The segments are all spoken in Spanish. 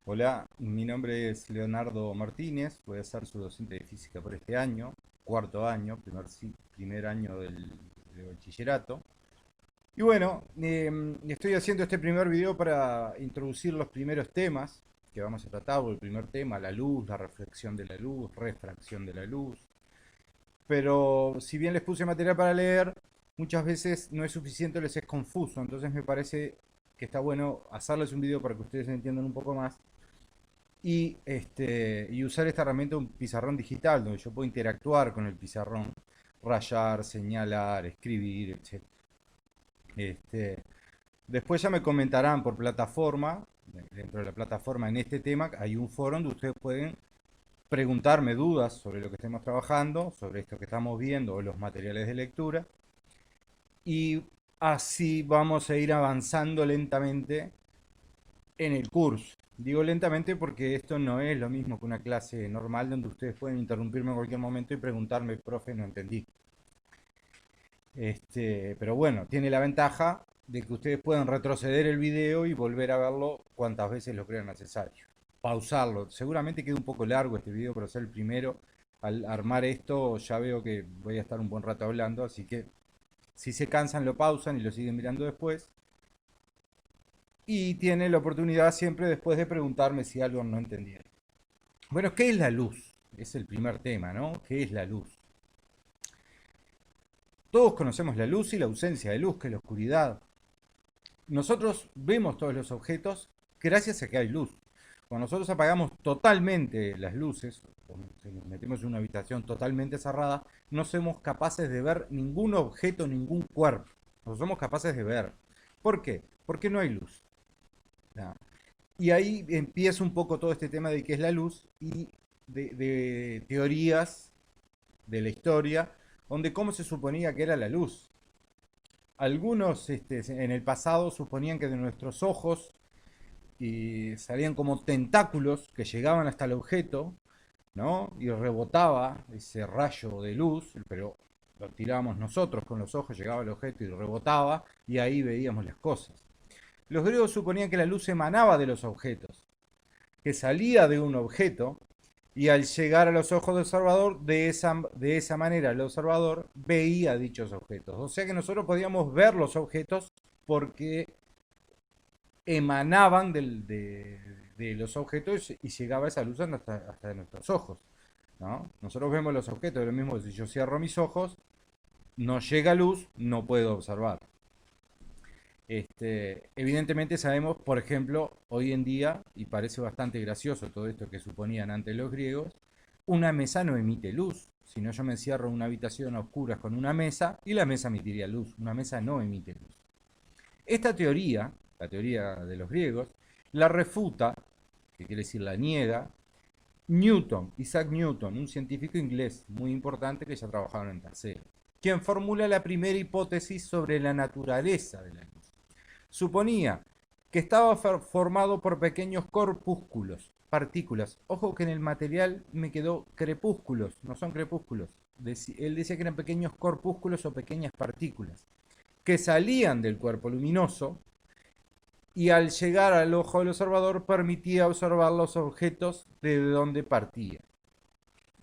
Hola, mi nombre es Leonardo Martínez, voy a ser su docente de física por este año, cuarto año, primer año de bachillerato. Y bueno, estoy haciendo este primer video para introducir los primeros temas que vamos a tratar, o el primer tema, la luz, la reflexión de la luz, refracción de la luz. Pero si bien les puse material para leer, muchas veces no es suficiente, les es confuso, entonces me parece que está bueno hacerles un video para que ustedes entiendan un poco más y usar esta herramienta, un pizarrón digital, donde yo puedo interactuar con el pizarrón, rayar, señalar, escribir, etc. Este, Después ya me comentarán por plataforma, dentro de la plataforma en este tema, hay un foro donde ustedes pueden preguntarme dudas sobre lo que estemos trabajando, sobre esto que estamos viendo o los materiales de lectura. Y así vamos a ir avanzando lentamente en el curso. Digo lentamente porque esto no es lo mismo que una clase normal donde ustedes pueden interrumpirme en cualquier momento y preguntarme, profe, no entendí. Pero bueno, tiene la ventaja de que ustedes pueden retroceder el video y volver a verlo cuantas veces lo crean necesario. Pausarlo. Seguramente queda un poco largo este video, pero ser el primero. Al armar esto ya veo que voy a estar un buen rato hablando, así que si se cansan lo pausan y lo siguen mirando después. Y tiene la oportunidad siempre después de preguntarme si algo no entendieron. Bueno, ¿qué es la luz? Es el primer tema, ¿no? ¿Qué es la luz? Todos conocemos la luz y la ausencia de luz, que es la oscuridad. Nosotros vemos todos los objetos gracias a que hay luz. Cuando nosotros apagamos totalmente las luces, o nos metemos en una habitación totalmente cerrada, no somos capaces de ver ningún objeto, ningún cuerpo. No somos capaces de ver. ¿Por qué? Porque no hay luz. ¿No? Y ahí empieza un poco todo este tema de qué es la luz y de teorías de la historia, donde cómo se suponía que era la luz. Algunos en el pasado suponían que de nuestros ojos salían como tentáculos que llegaban hasta el objeto, ¿no? Y rebotaba ese rayo de luz, pero lo tirábamos nosotros con los ojos, llegaba al objeto y rebotaba, y ahí veíamos las cosas. Los griegos suponían que la luz emanaba de los objetos, que salía de un objeto y al llegar a los ojos del observador, de esa manera el observador veía dichos objetos. O sea que nosotros podíamos ver los objetos porque emanaban de los objetos y llegaba esa luz hasta nuestros ojos. ¿No? Nosotros vemos los objetos, de lo mismo si yo cierro mis ojos, no llega luz, no puedo observar. Evidentemente sabemos, por ejemplo, hoy en día, y parece bastante gracioso todo esto que suponían antes los griegos, una mesa no emite luz. Si no, yo me encierro en una habitación a oscuras con una mesa y la mesa emitiría luz. Una mesa no emite luz. Esta teoría, la teoría de los griegos, la refuta, que quiere decir la niega, Newton, Isaac Newton, un científico inglés muy importante que ya trabajaba en tercero, quien formula la primera hipótesis sobre la naturaleza de la luz. Suponía que estaba formado por pequeños corpúsculos, partículas. Ojo que en el material me quedó crepúsculos, no son crepúsculos. Él decía que eran pequeños corpúsculos o pequeñas partículas que salían del cuerpo luminoso y al llegar al ojo del observador permitía observar los objetos de donde partía.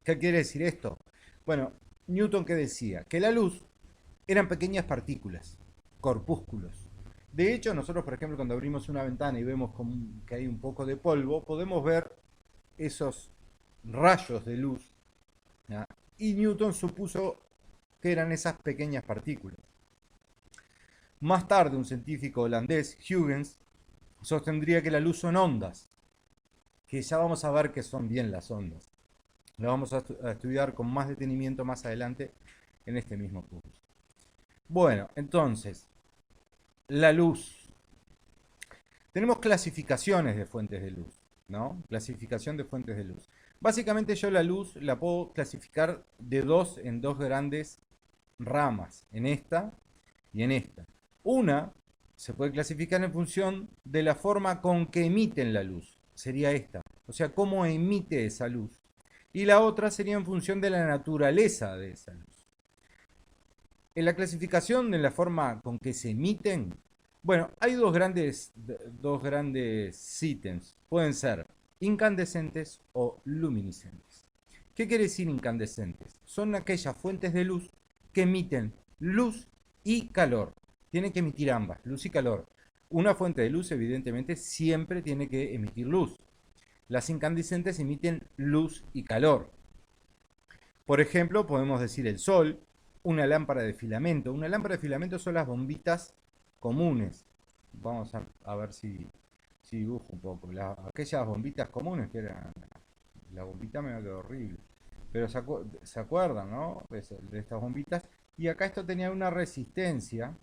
¿Qué quiere decir esto? Bueno, Newton que decía que la luz eran pequeñas partículas, corpúsculos. De hecho, nosotros, por ejemplo, cuando abrimos una ventana y vemos que hay un poco de polvo, podemos ver esos rayos de luz. ¿Ya? Y Newton supuso que eran esas pequeñas partículas. Más tarde, un científico holandés, Huygens, sostendría que la luz son ondas, que ya vamos a ver qué son bien las ondas. Lo vamos a estudiar con más detenimiento más adelante en este mismo curso. Bueno, entonces, la luz. Tenemos clasificaciones de fuentes de luz, ¿no? Clasificación de fuentes de luz. Básicamente yo la luz la puedo clasificar en dos grandes ramas, en esta y en esta. Una se puede clasificar en función de la forma con que emiten la luz, sería esta, o sea, cómo emite esa luz. Y la otra sería en función de la naturaleza de esa luz. En la clasificación de la forma con que se emiten, Bueno, hay dos grandes ítems. Pueden ser incandescentes o luminiscentes. ¿Qué quiere decir incandescentes? Son aquellas fuentes de luz que emiten luz y calor. Tienen que emitir ambas, luz y calor. Una fuente de luz, evidentemente, siempre tiene que emitir luz. Las incandescentes emiten luz y calor. Por ejemplo, podemos decir el sol, una lámpara de filamento. Una lámpara de filamento son las bombitas comunes. Vamos a ver si dibujo un poco. Aquellas bombitas comunes que eran. La bombita me quedó horrible. Pero se acuerdan, ¿no? De estas bombitas. Y acá esto tenía una resistencia.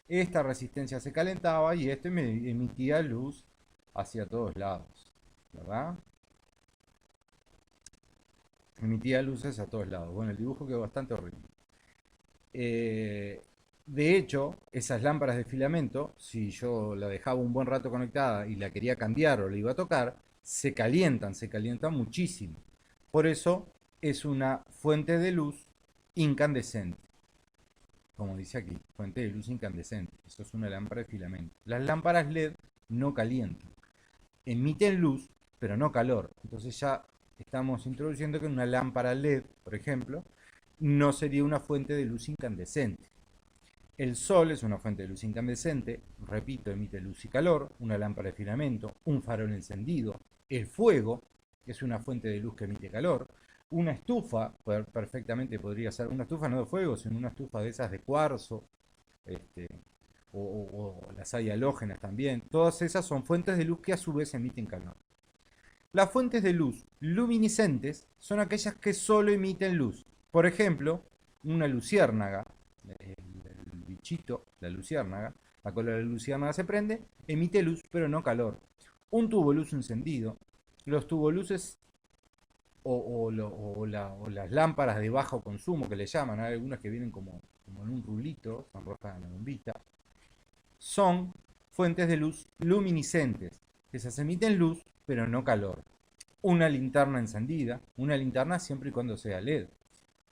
Esta resistencia se calentaba y esto me emitía luz hacia todos lados. ¿Verdad? Emitía luces a todos lados. Bueno, el dibujo quedó bastante horrible. Eh, de hecho, esas lámparas de filamento, si yo la dejaba un buen rato conectada y la quería cambiar o la iba a tocar, se calientan muchísimo. Por eso es una fuente de luz incandescente. Como dice aquí, fuente de luz incandescente. Esto es una lámpara de filamento. Las lámparas LED no calientan. Emiten luz, pero no calor. Entonces ya estamos introduciendo que una lámpara LED, por ejemplo, no sería una fuente de luz incandescente. El sol es una fuente de luz incandescente, repito, emite luz y calor, una lámpara de filamento, un farol encendido. El fuego es una fuente de luz que emite calor. Una estufa, perfectamente podría ser, una estufa no de fuego, sino una estufa de esas de cuarzo, este, o las hay halógenas también. Todas esas son fuentes de luz que a su vez emiten calor. Las fuentes de luz luminiscentes son aquellas que solo emiten luz. Por ejemplo, una luciérnaga, el bichito, la luciérnaga, la cola de la luciérnaga se prende, emite luz pero no calor. Un tubo luz encendido, los tuboluces o las lámparas de bajo consumo que le llaman, hay algunas que vienen como en un rulito, son rojas en la bombita, son fuentes de luz luminiscentes, que se emiten luz pero no calor. Una linterna encendida, una linterna siempre y cuando sea LED.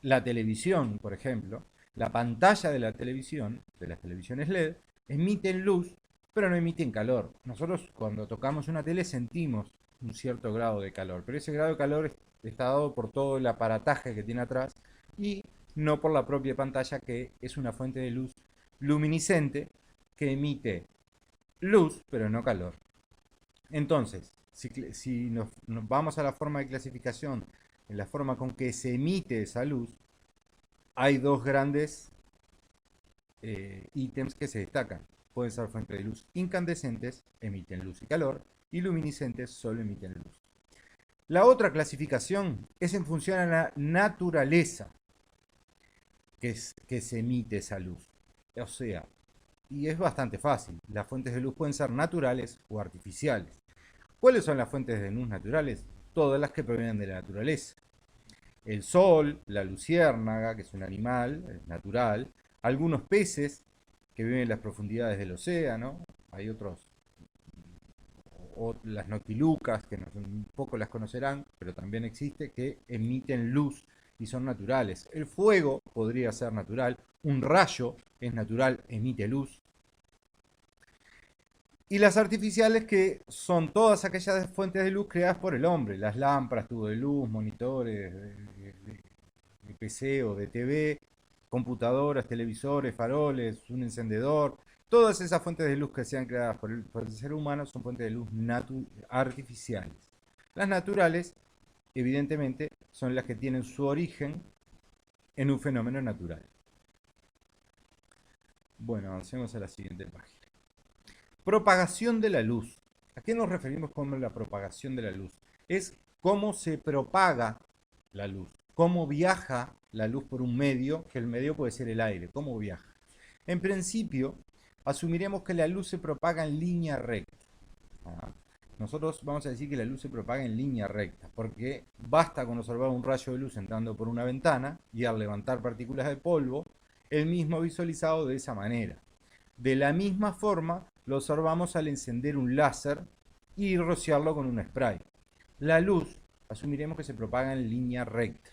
La televisión, por ejemplo, la pantalla de la televisión, de las televisiones LED, emiten luz, pero no emiten calor. Nosotros cuando tocamos una tele sentimos un cierto grado de calor, pero ese grado de calor está dado por todo el aparataje que tiene atrás y no por la propia pantalla, que es una fuente de luz luminiscente que emite luz, pero no calor. Entonces, si nos vamos a la forma de clasificación, en la forma con que se emite esa luz, hay dos grandes ítems que se destacan. Pueden ser fuentes de luz incandescentes, emiten luz y calor, y luminiscentes solo emiten luz. La otra clasificación es en función a la naturaleza que se emite esa luz. O sea, y es bastante fácil, las fuentes de luz pueden ser naturales o artificiales. ¿Cuáles son las fuentes de luz naturales? Todas las que provienen de la naturaleza. El sol, la luciérnaga, que es un animal natural, algunos peces que viven en las profundidades del océano, hay otros, o las noctilucas, que un poco las conocerán, pero también existe, que emiten luz y son naturales. El fuego podría ser natural, un rayo es natural, emite luz. Y las artificiales, que son todas aquellas fuentes de luz creadas por el hombre, las lámparas, tubos de luz, monitores de PC o de TV, computadoras, televisores, faroles, un encendedor. Todas esas fuentes de luz que sean creadas por el ser humano son fuentes de luz artificiales. Las naturales, evidentemente, son las que tienen su origen en un fenómeno natural. Bueno, avancemos a la siguiente página. Propagación de la luz. ¿A qué nos referimos con la propagación de la luz? Es cómo se propaga la luz, cómo viaja la luz por un medio, que el medio puede ser el aire, cómo viaja. En principio, asumiremos que la luz se propaga en línea recta. Nosotros vamos a decir que la luz se propaga en línea recta, porque basta con observar un rayo de luz entrando por una ventana y al levantar partículas de polvo, el mismo visualizado de esa manera. De la misma forma, lo observamos al encender un láser y rociarlo con un spray. La luz, asumiremos que se propaga en línea recta.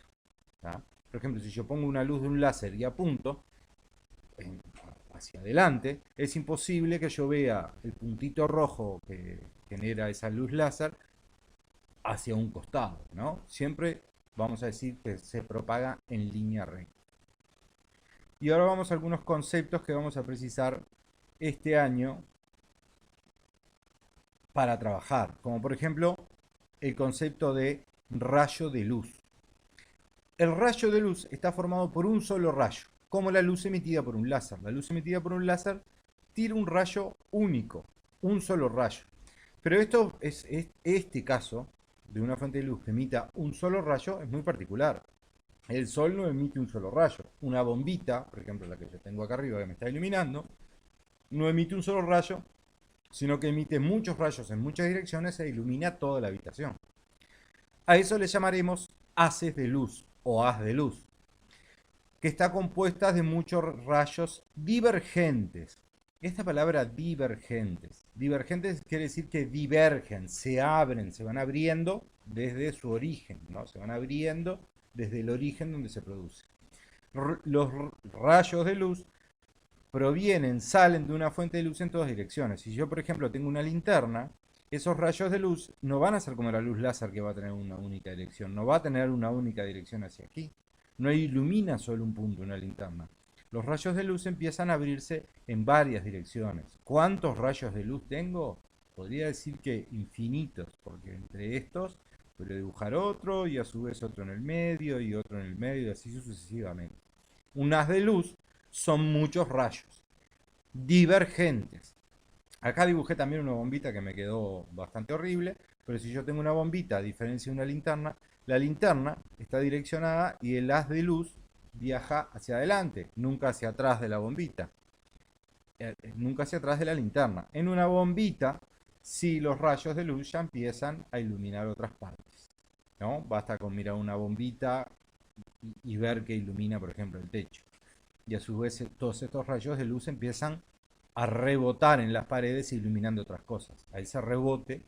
¿Tá? Por ejemplo, si yo pongo una luz de un láser y apunto, hacia adelante, es imposible que yo vea el puntito rojo que genera esa luz láser hacia un costado, ¿no? Siempre vamos a decir que se propaga en línea recta. Y ahora vamos a algunos conceptos que vamos a precisar este año para trabajar, como por ejemplo el concepto de rayo de luz. El rayo de luz está formado por un solo rayo, como la luz emitida por un láser. La luz emitida por un láser tira un rayo único, un solo rayo. Pero este caso de una fuente de luz que emita un solo rayo es muy particular. El sol no emite un solo rayo. Una bombita, por ejemplo la que yo tengo acá arriba que me está iluminando, no emite un solo rayo, sino que emite muchos rayos en muchas direcciones e ilumina toda la habitación. A eso le llamaremos haces de luz o haz de luz, que está compuesta de muchos rayos divergentes. Esta palabra divergentes quiere decir que divergen, se abren, se van abriendo desde su origen, ¿no? Se van abriendo desde el origen donde se produce. Los rayos de luz salen de una fuente de luz en todas direcciones. Si yo, por ejemplo, tengo una linterna, esos rayos de luz no van a ser como la luz láser que va a tener una única dirección, no va a tener una única dirección hacia aquí. No ilumina solo un punto una linterna. Los rayos de luz empiezan a abrirse en varias direcciones. ¿Cuántos rayos de luz tengo? Podría decir que infinitos, porque entre estos puedo dibujar otro y a su vez otro en el medio y otro en el medio y así sucesivamente. Un haz de luz son muchos rayos divergentes. Acá dibujé también una bombita que me quedó bastante horrible, pero si yo tengo una bombita a diferencia de una linterna, la linterna está direccionada y el haz de luz viaja hacia adelante, nunca hacia atrás de la bombita, nunca hacia atrás de la linterna. En una bombita, sí, los rayos de luz ya empiezan a iluminar otras partes, ¿no? Basta con mirar una bombita y ver que ilumina, por ejemplo, el techo. Y a su vez todos estos rayos de luz empiezan a rebotar en las paredes iluminando otras cosas. A ese rebote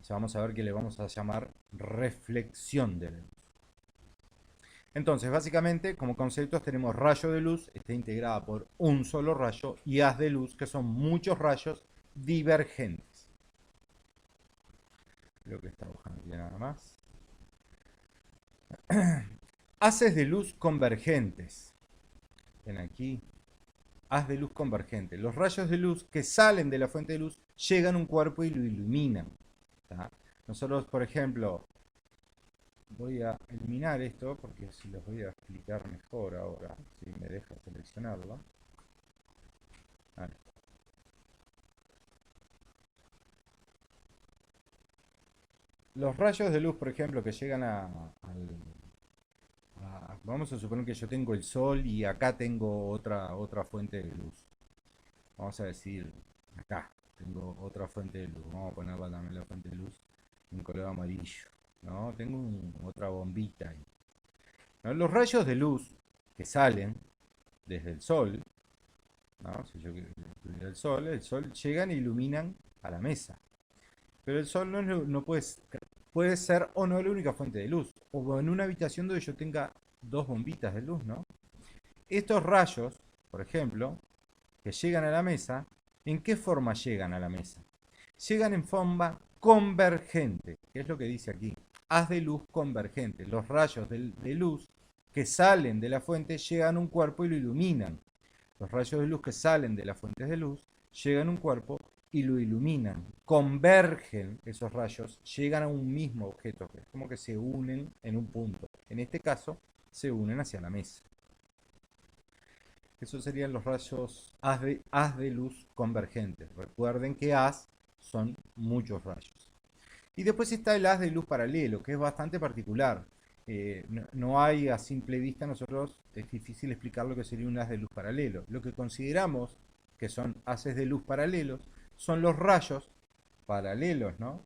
vamos a ver que le vamos a llamar reflexión de la luz. Entonces, básicamente, como conceptos tenemos rayo de luz, está integrada por un solo rayo, y haz de luz, que son muchos rayos divergentes. Creo que está bajando aquí nada más. Haces de luz convergentes. Ven aquí. Haz de luz convergente. Los rayos de luz que salen de la fuente de luz llegan a un cuerpo y lo iluminan. ¿Tá? Nosotros, por ejemplo, voy a eliminar esto porque si los voy a explicar mejor ahora, si me deja seleccionarlo. Ahí. Los rayos de luz, por ejemplo, que llegan vamos a suponer que yo tengo el sol y acá tengo otra fuente de luz. Vamos a decir, acá tengo otra fuente de luz. Vamos a ponerla también la fuente de luz en color amarillo. ¿No? Tengo otra bombita ahí. ¿No? Los rayos de luz que salen desde el sol, ¿no? Si yo tuviera el sol llegan e iluminan a la mesa. Pero el sol no puede ser o no la única fuente de luz. O en una habitación donde yo tenga dos bombitas de luz, ¿no? Estos rayos, por ejemplo, que llegan a la mesa, ¿en qué forma llegan a la mesa? Llegan en forma convergente, que es lo que dice aquí. Haz de luz convergente. Los rayos de luz que salen de la fuente llegan a un cuerpo y lo iluminan. Los rayos de luz que salen de las fuentes de luz llegan a un cuerpo y lo iluminan. Convergen esos rayos, llegan a un mismo objeto, es como que se unen en un punto. En este caso, se unen hacia la mesa. Esos serían los rayos haz de luz convergentes. Recuerden que haz son muchos rayos. Y después está el haz de luz paralelo, que es bastante particular. No hay a simple vista, nosotros es difícil explicar lo que sería un haz de luz paralelo. Lo que consideramos que son haces de luz paralelos son los rayos paralelos, ¿no?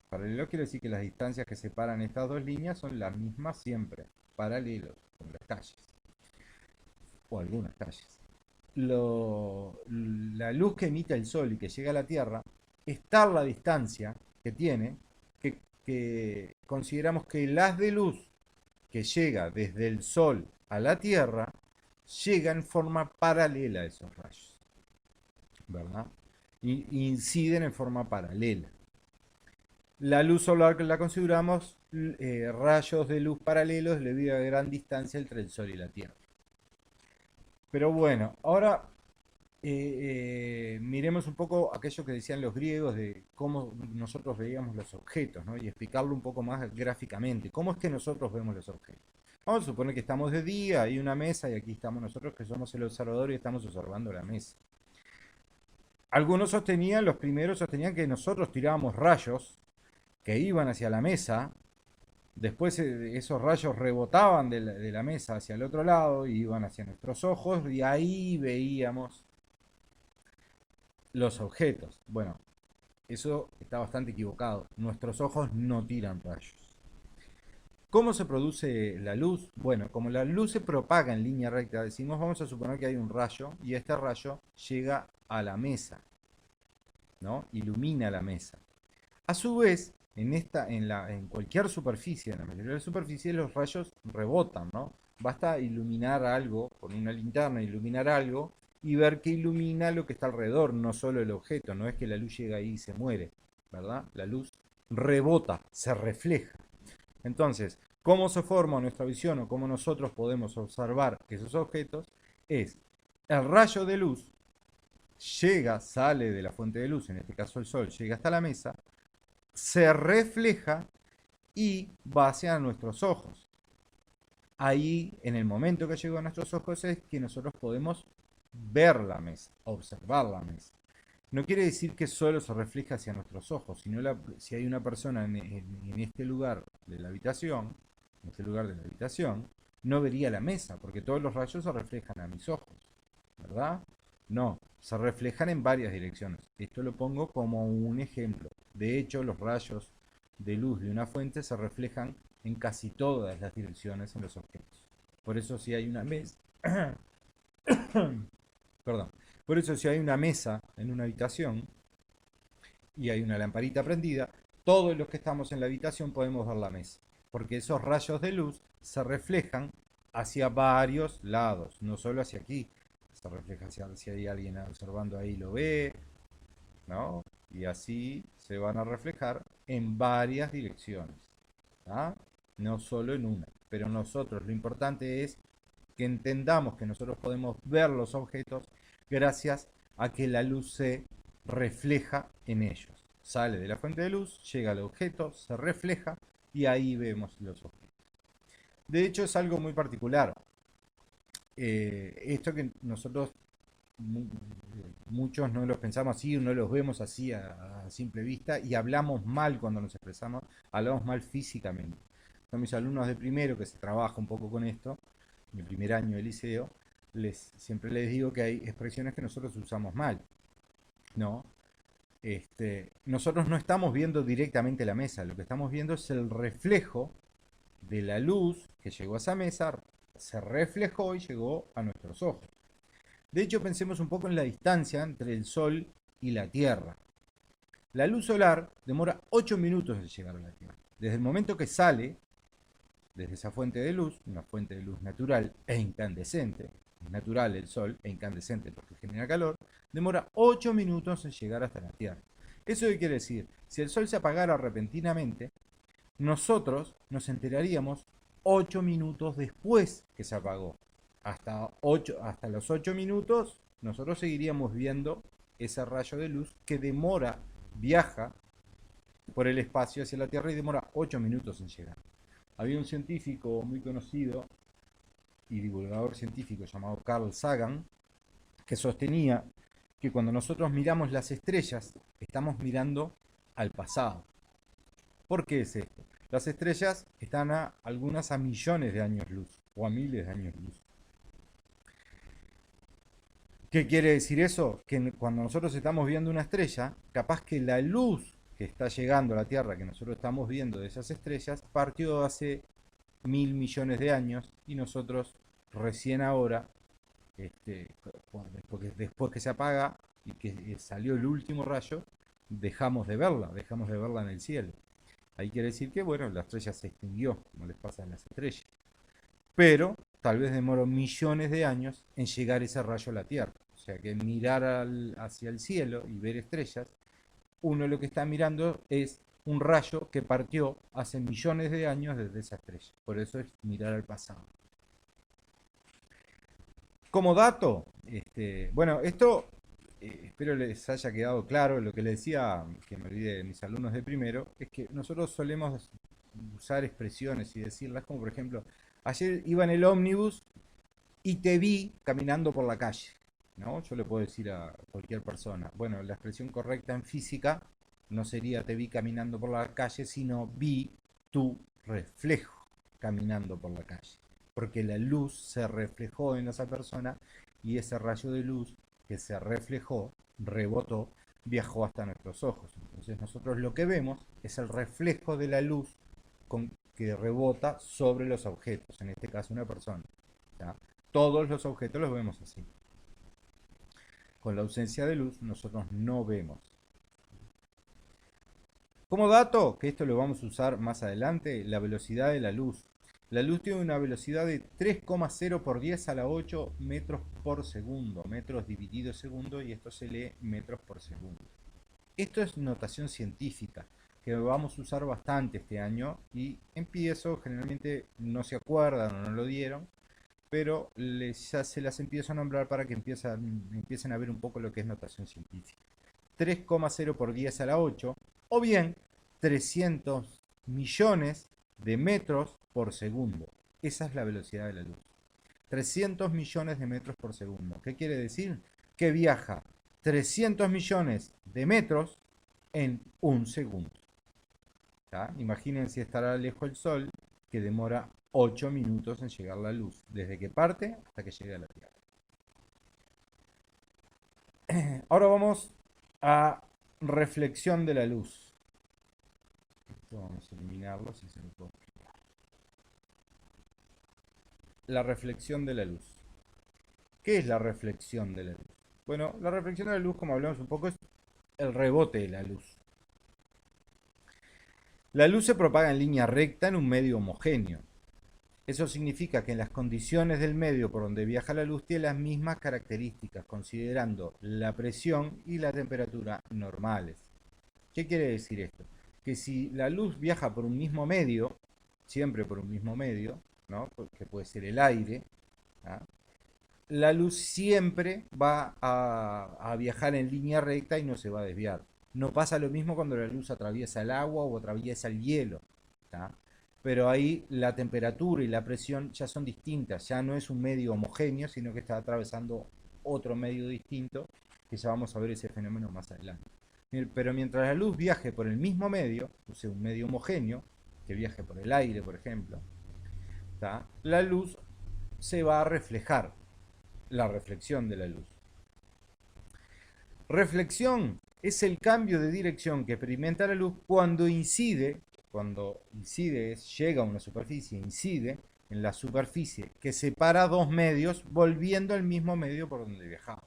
Paralelo quiere decir que las distancias que separan estas dos líneas son las mismas siempre, paralelos, como las calles, o algunas calles. La luz que emite el sol y que llega a la Tierra es tal la distancia que tiene que consideramos que el haz de luz que llega desde el sol a la Tierra llega en forma paralela a esos rayos. ¿verdad? Inciden en forma paralela. La luz solar que la consideramos rayos de luz paralelos debido a gran distancia entre el Sol y la Tierra. Pero bueno, ahora miremos un poco aquello que decían los griegos de cómo nosotros veíamos los objetos, ¿no? Y explicarlo un poco más gráficamente. ¿Cómo es que nosotros vemos los objetos? Vamos a suponer que estamos de día, hay una mesa y aquí estamos nosotros que somos el observador y estamos observando la mesa. Algunos sostenían, los primeros sostenían que nosotros tirábamos rayos que iban hacia la mesa, después esos rayos rebotaban de la mesa hacia el otro lado y iban hacia nuestros ojos y ahí veíamos los objetos. Bueno, eso está bastante equivocado. Nuestros ojos no tiran rayos. ¿Cómo se produce la luz? Bueno, como la luz se propaga en línea recta, decimos, vamos a suponer que hay un rayo y este rayo llega a la mesa, ¿no? Ilumina la mesa. A su vez, en cualquier superficie, en la mayoría de las superficies, los rayos rebotan, ¿no? Basta iluminar algo, con una linterna, iluminar algo y ver que ilumina lo que está alrededor, no solo el objeto, no es que la luz llega ahí y se muere, ¿verdad? La luz rebota, se refleja. Entonces, ¿cómo se forma nuestra visión o cómo nosotros podemos observar esos objetos? Es el rayo de luz llega, sale de la fuente de luz, en este caso el sol, llega hasta la mesa, se refleja y va hacia nuestros ojos. Ahí, en el momento que llegó a nuestros ojos, es que nosotros podemos ver la mesa, observar la mesa. No quiere decir que solo se refleja hacia nuestros ojos, sino si hay una persona en este lugar de la habitación, en este lugar de la habitación, no vería la mesa, porque todos los rayos se reflejan a mis ojos, ¿verdad? No, se reflejan en varias direcciones. Esto lo pongo como un ejemplo. De hecho, los rayos de luz de una fuente se reflejan en casi todas las direcciones en los objetos. Por eso si hay una mesa, perdón, por eso si hay una mesa en una habitación y hay una lamparita prendida, todos los que estamos en la habitación podemos ver la mesa, porque esos rayos de luz se reflejan hacia varios lados, no solo hacia aquí, se refleja hacia si hay alguien observando ahí lo ve, ¿no? Y así se van a reflejar en varias direcciones, ¿ah? No solo en una. Pero nosotros lo importante es que entendamos que nosotros podemos ver los objetos gracias a que la luz se refleja en ellos. Sale de la fuente de luz, llega al objeto, se refleja y ahí vemos los objetos. De hecho es algo muy particular. Esto que nosotros muchos no los pensamos así, no los vemos así a simple vista y hablamos mal cuando nos expresamos, hablamos mal físicamente. Son mis alumnos de primero que se trabaja un poco con esto, en el primer año de liceo, siempre les digo que hay expresiones que nosotros usamos mal, ¿no? Nosotros no estamos viendo directamente la mesa, lo que estamos viendo es el reflejo de la luz que llegó a esa mesa, se reflejó y llegó a nuestros ojos. De hecho, pensemos un poco en la distancia entre el Sol y la Tierra. La luz solar demora 8 minutos en llegar a la Tierra. Desde el momento que sale, desde esa fuente de luz, una fuente de luz natural e incandescente, es natural el Sol e incandescente porque genera calor, demora 8 minutos en llegar hasta la Tierra. ¿Eso qué quiere decir? Si el Sol se apagara repentinamente, nosotros nos enteraríamos 8 minutos después que se apagó. Hasta los 8 minutos nosotros seguiríamos viendo ese rayo de luz que viaja por el espacio hacia la Tierra y demora 8 minutos en llegar. Había un científico muy conocido y divulgador científico llamado Carl Sagan que sostenía que cuando nosotros miramos las estrellas estamos mirando al pasado. ¿Por qué es esto? Las estrellas están algunas a millones de años luz o a miles de años luz. ¿Qué quiere decir eso? Que cuando nosotros estamos viendo una estrella, capaz que la luz que está llegando a la Tierra, que nosotros estamos viendo de esas estrellas, partió hace 1.000 millones de años y nosotros recién ahora, después que se apaga y que salió el último rayo, dejamos de verla en el cielo. Ahí quiere decir que, bueno, la estrella se extinguió, como les pasa a las estrellas. Pero tal vez demoró millones de años en llegar ese rayo a la Tierra. O sea que mirar hacia el cielo y ver estrellas, uno lo que está mirando es un rayo que partió hace millones de años desde esa estrella. Por eso es mirar al pasado. Como dato, bueno, esto espero les haya quedado claro. Lo que les decía, que me olvidé de mis alumnos de primero, es que nosotros solemos usar expresiones y decirlas como por ejemplo, ayer iba en el ómnibus y te vi caminando por la calle, ¿no? Yo le puedo decir a cualquier persona, bueno, la expresión correcta en física no sería te vi caminando por la calle, sino vi tu reflejo caminando por la calle, porque la luz se reflejó en esa persona y ese rayo de luz que se reflejó, rebotó, viajó hasta nuestros ojos. Entonces nosotros lo que vemos es el reflejo de la luz que rebota sobre los objetos, en este caso una persona. ¿Ya? Todos los objetos los vemos así. Con la ausencia de luz nosotros no vemos. Como dato, que esto lo vamos a usar más adelante, la velocidad de la luz. La luz tiene una velocidad de 3,0 por 10 a la 8 metros por segundo, metros dividido segundo, y esto se lee metros por segundo. Esto es notación científica, que vamos a usar bastante este año, y empiezo, generalmente no se acuerdan o no lo dieron, pero ya se las empiezo a nombrar para que empiecen a ver un poco lo que es notación científica. 3,0 por 10 a la 8, o bien 300 millones de metros por segundo. Esa es la velocidad de la luz. 300 millones de metros por segundo. ¿Qué quiere decir? Que viaja 300 millones de metros en un segundo. ¿Ya? Imaginen si estará lejos el Sol, que demora 8 minutos en llegar la luz, desde que parte hasta que llegue a la Tierra. Ahora vamos a reflexión de la luz. Esto vamos a eliminarlo si se lo puedo explicar. La reflexión de la luz. ¿Qué es la reflexión de la luz? Bueno, la reflexión de la luz, como hablamos un poco, es el rebote de la luz. La luz se propaga en línea recta en un medio homogéneo. Eso significa que en las condiciones del medio por donde viaja la luz tiene las mismas características, considerando la presión y la temperatura normales. ¿Qué quiere decir esto? Que si la luz viaja por un mismo medio, siempre por un mismo medio, ¿no? Que puede ser el aire, ¿ah? La luz siempre va a viajar en línea recta y no se va a desviar. No pasa lo mismo cuando la luz atraviesa el agua o atraviesa el hielo, ¿tá? Pero ahí la temperatura y la presión ya son distintas, ya no es un medio homogéneo, sino que está atravesando otro medio distinto, que ya vamos a ver ese fenómeno más adelante. Pero mientras la luz viaje por el mismo medio, o sea, un medio homogéneo, que viaje por el aire, por ejemplo, ¿tá? La luz se va a reflejar, la reflexión de la luz. Reflexión es el cambio de dirección que experimenta la luz cuando incide llega a una superficie, incide en la superficie que separa dos medios volviendo al mismo medio por donde viajaba.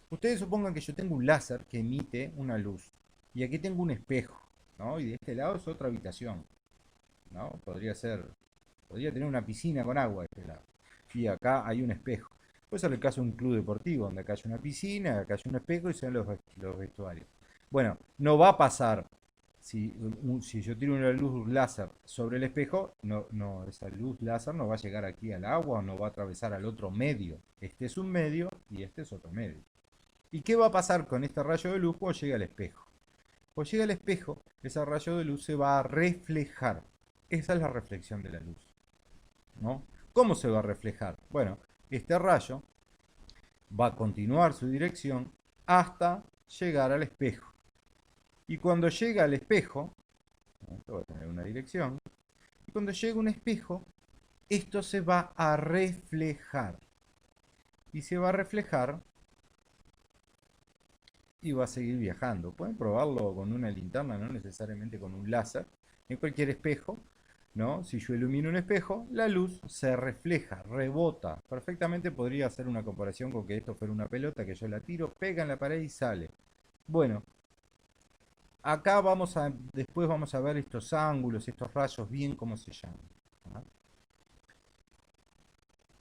Ustedes supongan que yo tengo un láser que emite una luz y aquí tengo un espejo, ¿no? Y de este lado es otra habitación, ¿no? Podría tener una piscina con agua de este lado y acá hay un espejo. Puede ser el caso de un club deportivo, donde acá hay una piscina, acá hay un espejo y se ven los vestuarios. Bueno, no va a pasar si yo tiro una luz láser sobre el espejo, esa luz láser no va a llegar aquí al agua o no va a atravesar al otro medio. Este es un medio y este es otro medio. ¿Y qué va a pasar con este rayo de luz cuando llegue al espejo? Cuando llegue al espejo, ese rayo de luz se va a reflejar. Esa es la reflexión de la luz, ¿no? ¿Cómo se va a reflejar? Bueno, este rayo va a continuar su dirección hasta llegar al espejo. Y cuando llega al espejo, esto va a tener una dirección, y cuando llega a un espejo, esto se va a reflejar. Y se va a reflejar y va a seguir viajando. Pueden probarlo con una linterna, no necesariamente con un láser. En cualquier espejo, ¿no? Si yo ilumino un espejo, la luz se refleja, rebota. Perfectamente podría hacer una comparación con que esto fuera una pelota que yo la tiro, pega en la pared y sale. Bueno, acá después vamos a ver estos ángulos, estos rayos, bien cómo se llaman, ¿no?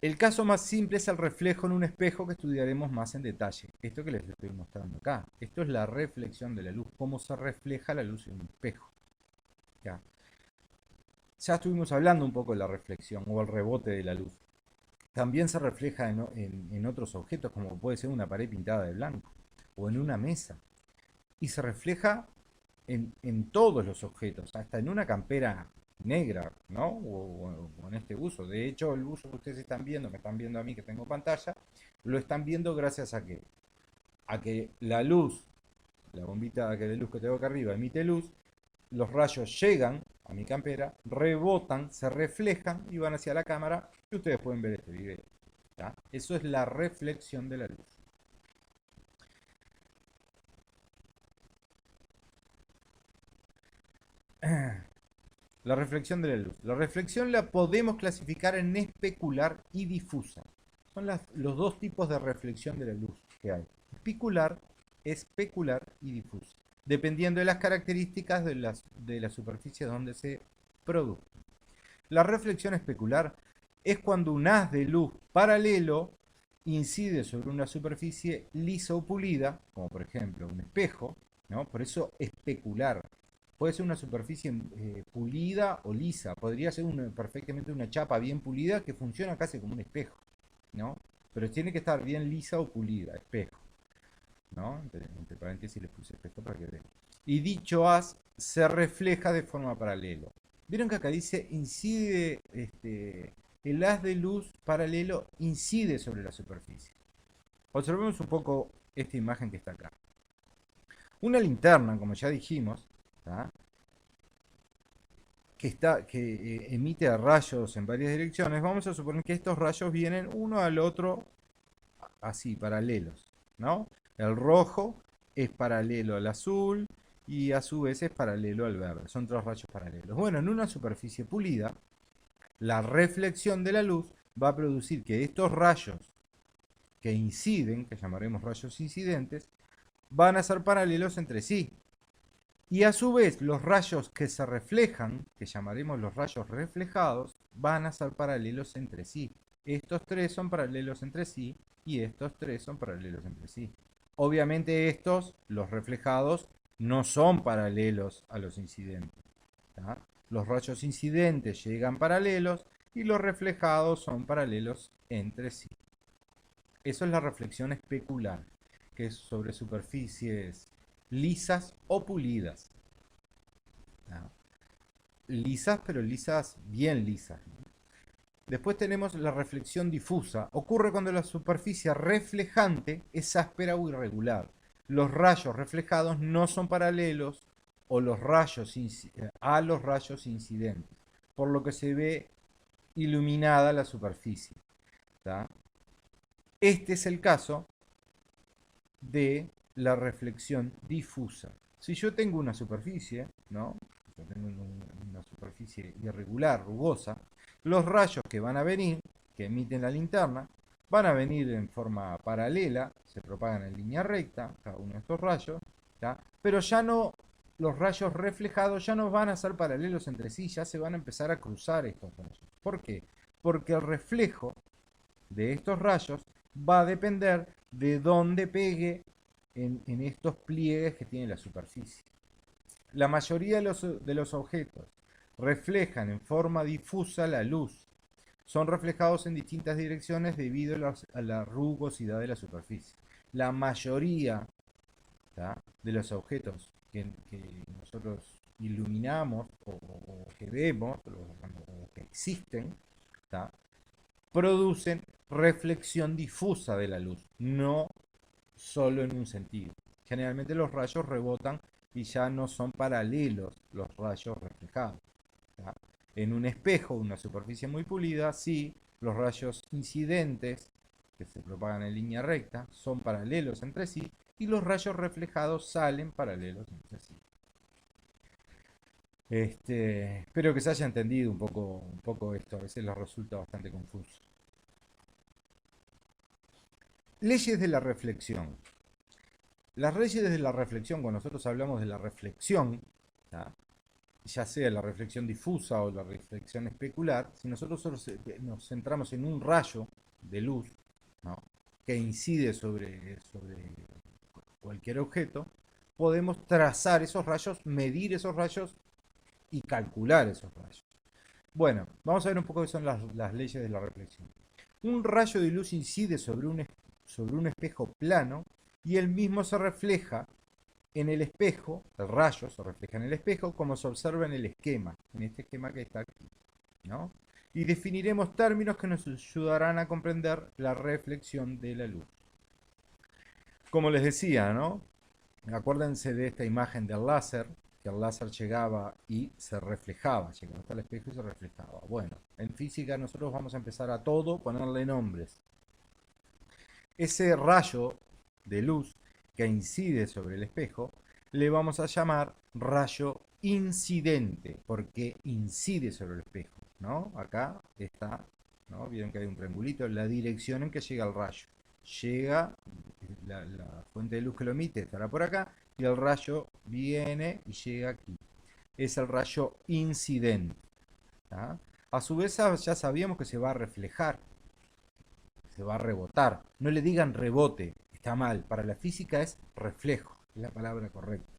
El caso más simple es el reflejo en un espejo que estudiaremos más en detalle. Esto que les estoy mostrando acá. Esto es la reflexión de la luz, cómo se refleja la luz en un espejo. ¿Ya? Ya estuvimos hablando un poco de la reflexión o el rebote de la luz. También se refleja en otros objetos, como puede ser una pared pintada de blanco o en una mesa. Y se refleja en todos los objetos, hasta en una campera negra, ¿no? O en este buzo. De hecho, el buzo que ustedes están viendo, me están viendo a mí que tengo pantalla, lo están viendo gracias a que la luz, la bombita de luz que tengo acá arriba emite luz, los rayos llegan a mi campera, rebotan, se reflejan y van hacia la cámara y ustedes pueden ver este video. ¿Ya? Eso es la reflexión de la luz. La reflexión de la luz. La reflexión la podemos clasificar en especular y difusa. Son los dos tipos de reflexión de la luz que hay. Especular y difusa. Dependiendo de las características de la superficie donde se produce. La reflexión especular es cuando un haz de luz paralelo incide sobre una superficie lisa o pulida, como por ejemplo un espejo, ¿no? Por eso especular. Puede ser una superficie pulida o lisa, podría ser perfectamente una chapa bien pulida que funciona casi como un espejo, ¿no? Pero tiene que estar bien lisa o pulida, espejo, ¿no? Entre paréntesis les puse espejo para que vean. Y dicho haz se refleja de forma paralela. Vieron que acá dice incide, el haz de luz paralelo incide sobre la superficie. Observemos un poco esta imagen que está acá. Una linterna, como ya dijimos, ¿tá? Que emite rayos en varias direcciones, vamos a suponer que estos rayos vienen uno al otro así, paralelos, ¿no? El rojo es paralelo al azul y a su vez es paralelo al verde. Son tres rayos paralelos. Bueno, en una superficie pulida, la reflexión de la luz va a producir que estos rayos que inciden, que llamaremos rayos incidentes, van a ser paralelos entre sí. Y a su vez, los rayos que se reflejan, que llamaremos los rayos reflejados, van a ser paralelos entre sí. Estos tres son paralelos entre sí y estos tres son paralelos entre sí. Obviamente estos, los reflejados, no son paralelos a los incidentes. ¿tá? Los rayos incidentes llegan paralelos y los reflejados son paralelos entre sí. Eso es la reflexión especular, que es sobre superficies lisas o pulidas. ¿tá? Lisas, pero lisas, bien lisas. ¿no? Después tenemos la reflexión difusa. Ocurre cuando la superficie reflejante es áspera o irregular. Los rayos reflejados no son paralelos o a los rayos incidentes, por lo que se ve iluminada la superficie. ¿tá? Este es el caso de la reflexión difusa. Si yo tengo una superficie, ¿no? Yo tengo una superficie irregular, rugosa, los rayos que van a venir, que emiten la linterna, van a venir en forma paralela, se propagan en línea recta, cada uno de estos rayos, ¿tá? Pero ya no, los rayos reflejados ya no van a ser paralelos entre sí, ya se van a empezar a cruzar estos rayos. ¿Por qué? Porque el reflejo de estos rayos va a depender de dónde pegue en estos pliegues que tiene la superficie. La mayoría de los objetos reflejan en forma difusa la luz. Son reflejados en distintas direcciones debido a la rugosidad de la superficie. La mayoría de los objetos que nosotros iluminamos o que vemos o que existen, ¿tá? producen reflexión difusa de la luz, no solo en un sentido. Generalmente los rayos rebotan y ya no son paralelos los rayos reflejados. ¿tá? En un espejo, una superficie muy pulida, sí, los rayos incidentes que se propagan en línea recta son paralelos entre sí y los rayos reflejados salen paralelos entre sí. Espero que se haya entendido un poco esto, a veces les resulta bastante confuso. Leyes de la reflexión. Las leyes de la reflexión, cuando nosotros hablamos de la reflexión, ¿tá? ya sea la reflexión difusa o la reflexión especular, si nosotros solo nos centramos en un rayo de luz, ¿no?, que incide sobre cualquier objeto, podemos trazar esos rayos, medir esos rayos y calcular esos rayos. Bueno, vamos a ver un poco qué son las leyes de la reflexión. Un rayo de luz incide sobre un espejo plano y el mismo se refleja en el espejo, el rayo se refleja en el espejo como se observa en el esquema, en este esquema que está aquí, ¿no? Y definiremos términos que nos ayudarán a comprender la reflexión de la luz. Como les decía, ¿no? Acuérdense de esta imagen del láser, que el láser llegaba y se reflejaba, llegaba hasta el espejo y se reflejaba. Bueno, en física nosotros vamos a empezar a todo ponerle nombres. Ese rayo de luz que incide sobre el espejo le vamos a llamar rayo incidente, porque incide sobre el espejo, ¿no? Acá está, ¿no? Vieron que hay un triangulito, la dirección en que llega el rayo. Llega, la fuente de luz que lo emite estará por acá, y el rayo viene y llega aquí. Es el rayo incidente. ¿Tá? A su vez ya sabíamos que se va a reflejar, se va a rebotar. No le digan rebote, está mal. Para la física es reflejo, es la palabra correcta.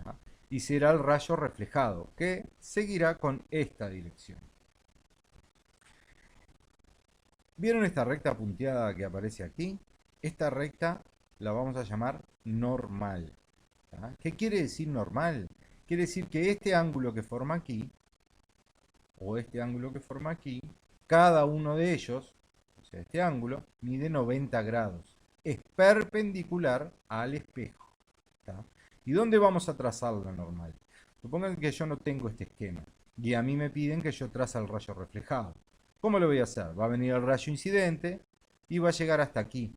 ¿Tá? Y será el rayo reflejado, que seguirá con esta dirección. ¿Vieron esta recta punteada que aparece aquí? Esta recta la vamos a llamar normal. ¿Tá? ¿Qué quiere decir normal? Quiere decir que este ángulo que forma aquí, o este ángulo que forma aquí, cada uno de ellos, o sea, este ángulo, mide 90 grados. Es perpendicular al espejo. ¿Tá? ¿Y dónde vamos a trazar la normal? Supongan que yo no tengo este esquema y a mí me piden que yo trace el rayo reflejado. ¿Cómo lo voy a hacer? Va a venir el rayo incidente y va a llegar hasta aquí,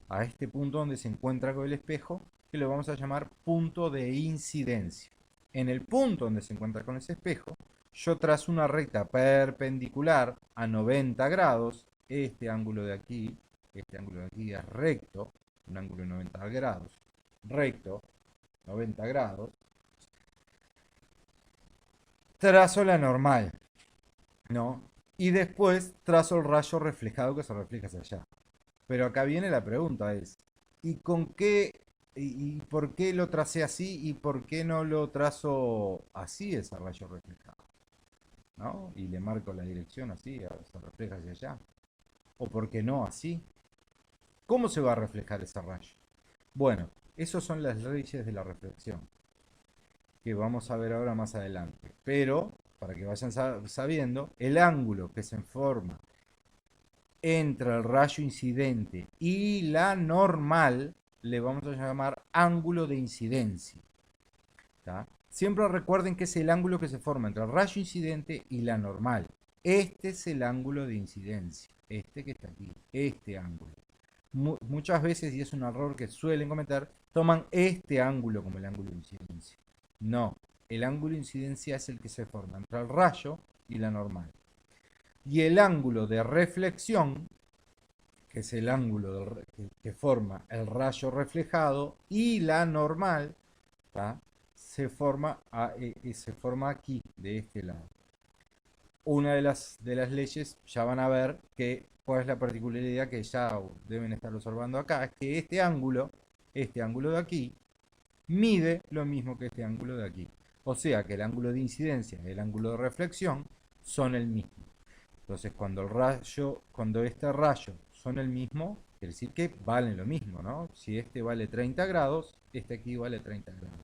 a este punto donde se encuentra con el espejo, que lo vamos a llamar punto de incidencia. En el punto donde se encuentra con ese espejo, yo trazo una recta perpendicular a 90 grados. Este ángulo de aquí es recto, un ángulo de 90 grados, recto, 90 grados. Trazo la normal, ¿no? Y después trazo el rayo reflejado que se refleja hacia allá. Pero acá viene la pregunta, es, ¿y con qué, y por qué lo tracé así y por qué no lo trazo así ese rayo reflejado? ¿No? Y le marco la dirección así, se refleja hacia allá. ¿O por qué no así? ¿Cómo se va a reflejar ese rayo? Bueno, esas son las leyes de la reflexión, que vamos a ver ahora más adelante. Pero, para que vayan sabiendo, el ángulo que se forma entre el rayo incidente y la normal le vamos a llamar ángulo de incidencia. ¿Tá? Siempre recuerden que es el ángulo que se forma entre el rayo incidente y la normal. Este es el ángulo de incidencia, este que está aquí, este ángulo. Muchas veces, y es un error que suelen cometer, toman este ángulo como el ángulo de incidencia. No, el ángulo de incidencia es el que se forma entre el rayo y la normal. Y el ángulo de reflexión, que es el ángulo que forma el rayo reflejado, y la normal, ¿tá?, se forma aquí, de este lado. Una de las leyes, ya van a ver que cuál es la particularidad que ya deben estar observando acá, es que este ángulo de aquí, mide lo mismo que este ángulo de aquí. O sea que el ángulo de incidencia y el ángulo de reflexión son el mismo. Entonces, cuando este rayo son el mismo, quiere decir que valen lo mismo, ¿no? Si este vale 30 grados, este aquí vale 30 grados.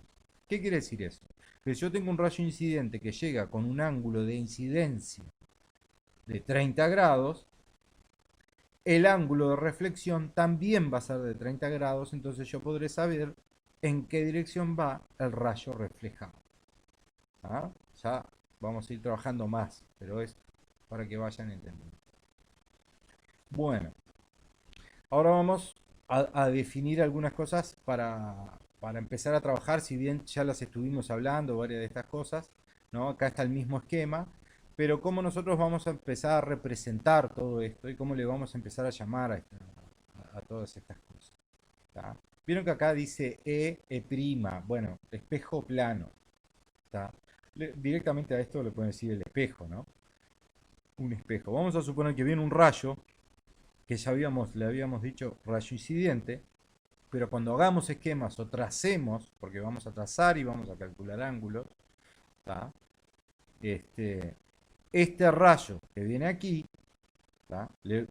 ¿Qué quiere decir eso? Que si yo tengo un rayo incidente que llega con un ángulo de incidencia de 30 grados, el ángulo de reflexión también va a ser de 30 grados, entonces yo podré saber en qué dirección va el rayo reflejado. ¿Ah? Ya vamos a ir trabajando más, pero es para que vayan entendiendo. Bueno, ahora vamos a definir algunas cosas para empezar a trabajar, si bien ya las estuvimos hablando, varias de estas cosas, ¿no? Acá está el mismo esquema, pero cómo nosotros vamos a empezar a representar todo esto y cómo le vamos a empezar a llamar a todas estas cosas. ¿Tá? Vieron que acá dice E', bueno, espejo plano. ¿Tá? Directamente a esto le pueden decir el espejo, ¿no? Un espejo. Vamos a suponer que viene un rayo, que ya le habíamos dicho rayo incidente, pero cuando hagamos esquemas o tracemos, porque vamos a trazar y vamos a calcular ángulos, ¿tá? Este rayo que viene aquí, ¿tá? Que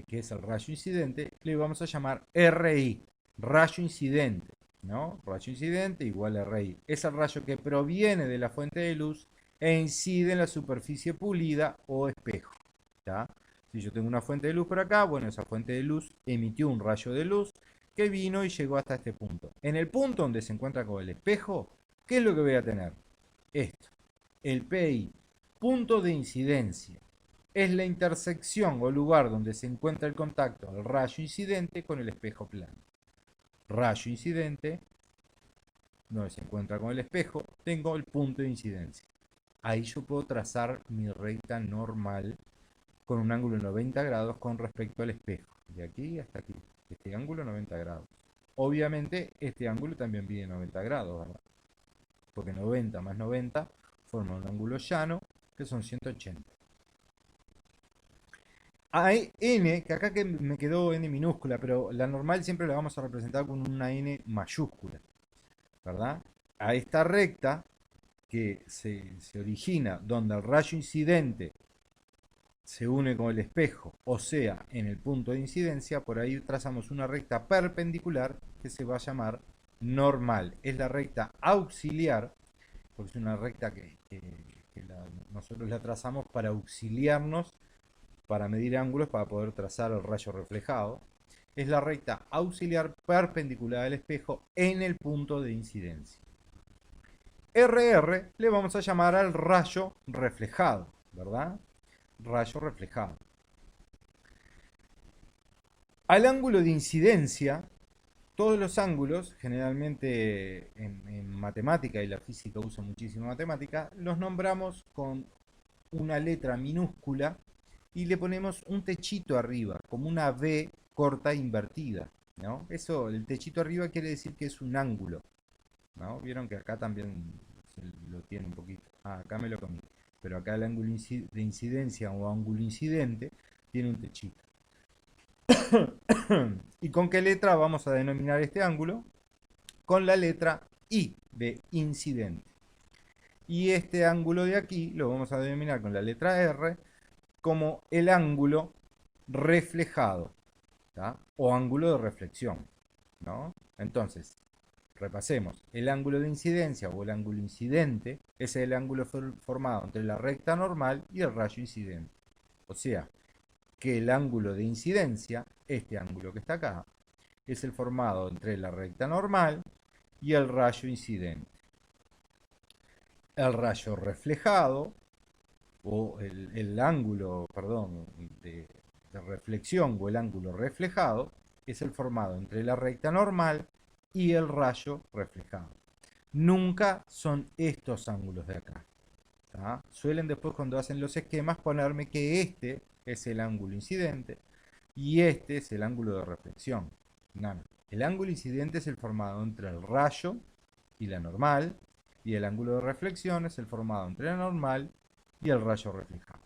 es el rayo incidente, le vamos a llamar RI, rayo incidente, ¿no? Rayo incidente igual a RI. Es el rayo que proviene de la fuente de luz e incide en la superficie pulida o espejo, ¿tá? Si yo tengo una fuente de luz por acá, bueno, esa fuente de luz emitió un rayo de luz que vino y llegó hasta este punto. En el punto donde se encuentra con el espejo, ¿qué es lo que voy a tener? Esto, el PI, punto de incidencia. Es la intersección o lugar donde se encuentra el contacto del rayo incidente con el espejo plano. Rayo incidente, donde se encuentra con el espejo, tengo el punto de incidencia. Ahí yo puedo trazar mi recta normal con un ángulo de 90 grados con respecto al espejo. De aquí hasta aquí. Este ángulo 90 grados. Obviamente este ángulo también mide 90 grados, ¿verdad? Porque 90 más 90 forma un ángulo llano que son 180. Hay n, que acá que me quedó n minúscula, pero la normal siempre la vamos a representar con una n mayúscula, ¿verdad? A esta recta que se origina donde el rayo incidente se une con el espejo, o sea, en el punto de incidencia, por ahí trazamos una recta perpendicular que se va a llamar normal. Es la recta auxiliar, porque es una recta nosotros la trazamos para auxiliarnos, para medir ángulos, para poder trazar el rayo reflejado. Es la recta auxiliar perpendicular al espejo en el punto de incidencia. RR le vamos a llamar al rayo reflejado, ¿verdad? Rayo reflejado. Al ángulo de incidencia, todos los ángulos, generalmente en matemática, y la física usa muchísimo matemática, los nombramos con una letra minúscula y le ponemos un techito arriba, como una V corta invertida, ¿no? Eso, el techito arriba quiere decir que es un ángulo, ¿no? Vieron que acá también se lo tiene un poquito. Ah, acá me lo comí. Pero acá el ángulo de incidencia o ángulo incidente tiene un techito. ¿Y con qué letra vamos a denominar este ángulo? Con la letra I de incidente. Y este ángulo de aquí lo vamos a denominar con la letra R como el ángulo reflejado, ¿tá? O ángulo de reflexión, ¿no? Entonces, repasemos. El ángulo de incidencia o el ángulo incidente es el ángulo formado entre la recta normal y el rayo incidente. O sea, que el ángulo de incidencia, este ángulo que está acá, es el formado entre la recta normal y el rayo incidente. El rayo reflejado, o el ángulo, perdón, de reflexión o el ángulo reflejado, es el formado entre la recta normal y el rayo reflejado. Nunca son estos ángulos de acá, ¿tá? Suelen después cuando hacen los esquemas ponerme que este es el ángulo incidente y este es el ángulo de reflexión. No, no. El ángulo incidente es el formado entre el rayo y la normal, y el ángulo de reflexión es el formado entre la normal y el rayo reflejado.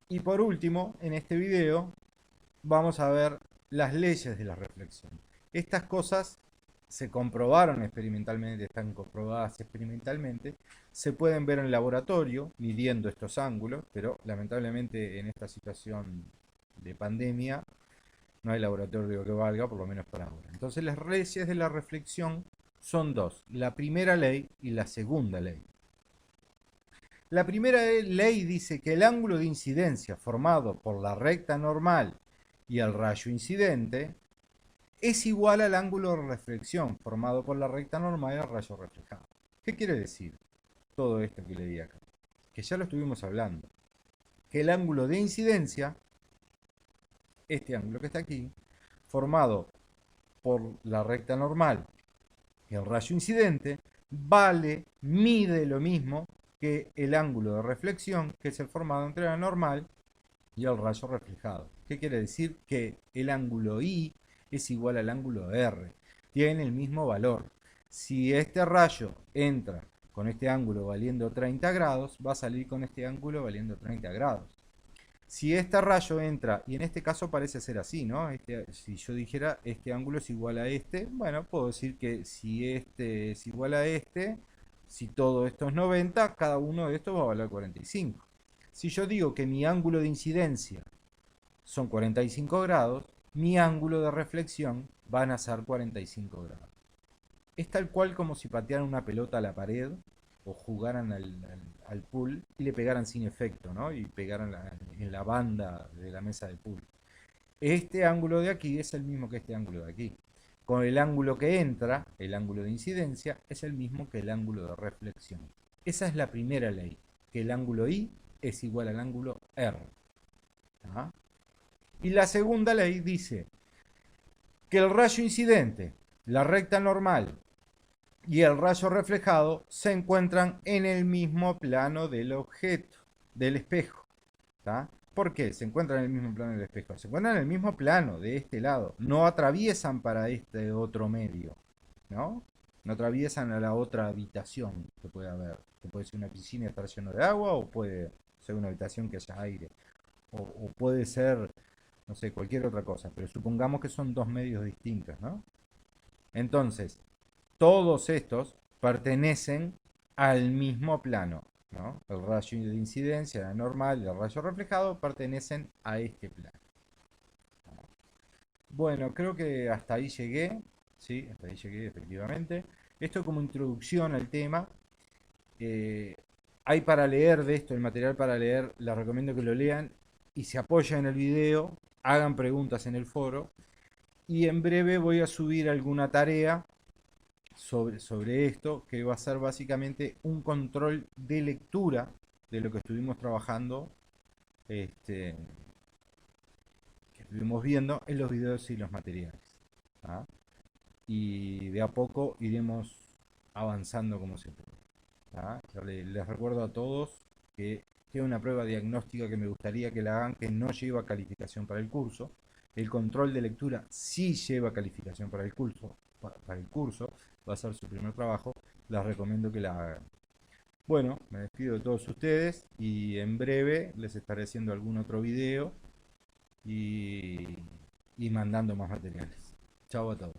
Y por último, en este video vamos a ver las leyes de la reflexión. Estas cosas se comprobaron experimentalmente, están comprobadas experimentalmente, se pueden ver en el laboratorio midiendo estos ángulos, pero lamentablemente en esta situación de pandemia no hay laboratorio que valga, por lo menos por ahora. Entonces las leyes de la reflexión son dos, la primera ley y la segunda ley. La primera ley dice que el ángulo de incidencia formado por la recta normal y el rayo incidente es igual al ángulo de reflexión formado por la recta normal y el rayo reflejado. ¿Qué quiere decir todo esto que le di acá? Que ya lo estuvimos hablando. Que el ángulo de incidencia, este ángulo que está aquí, formado por la recta normal y el rayo incidente, mide lo mismo que el ángulo de reflexión, que es el formado entre la normal y el rayo reflejado. ¿Qué quiere decir? Que el ángulo I es igual al ángulo R. Tiene el mismo valor. Si este rayo entra con este ángulo valiendo 30 grados, va a salir con este ángulo valiendo 30 grados. Si este rayo entra, y en este caso parece ser así, ¿no? Si yo dijera este ángulo es igual a este, bueno, puedo decir que si este es igual a este, si todo esto es 90, cada uno de estos va a valer 45. Si yo digo que mi ángulo de incidencia son 45 grados, mi ángulo de reflexión van a ser 45 grados. Es tal cual como si patearan una pelota a la pared o jugaran al pool y le pegaran sin efecto, ¿no? Y pegaran en la banda de la mesa de pool. Este ángulo de aquí es el mismo que este ángulo de aquí. Con el ángulo que entra, el ángulo de incidencia, es el mismo que el ángulo de reflexión. Esa es la primera ley, que el ángulo I es igual al ángulo R. ¿Ah? Y la segunda ley dice que el rayo incidente, la recta normal y el rayo reflejado se encuentran en el mismo plano del objeto, del espejo. ¿Tá? ¿Por qué? Se encuentran en el mismo plano del espejo. Se encuentran en el mismo plano, de este lado. No atraviesan para este otro medio. ¿No? No atraviesan a la otra habitación que puede haber. Que puede ser una piscina y estar lleno de agua, o puede ser una habitación que haya aire. O puede ser, no sé, cualquier otra cosa. Pero supongamos que son dos medios distintos, ¿no? Entonces, todos estos pertenecen al mismo plano, ¿no? El rayo de incidencia, la normal y el rayo reflejado pertenecen a este plano. Bueno, creo que hasta ahí llegué, sí, hasta ahí llegué efectivamente. Esto como introducción al tema. eh, Hay para leer de esto, el material para leer, les recomiendo que lo lean y se apoyen en el video, hagan preguntas en el foro y en breve voy a subir alguna tarea sobre esto, que va a ser básicamente un control de lectura de lo que estuvimos trabajando, este, que estuvimos viendo en los videos y los materiales. ¿Ah? Y de a poco iremos avanzando como se puede. ¿Ah? Les recuerdo a todos que es una prueba diagnóstica que me gustaría que la hagan, que no lleva calificación para el curso. El control de lectura sí lleva calificación para el curso, va a ser su primer trabajo, les recomiendo que la hagan. Bueno, me despido de todos ustedes y en breve les estaré haciendo algún otro video y mandando más materiales. Chao a todos.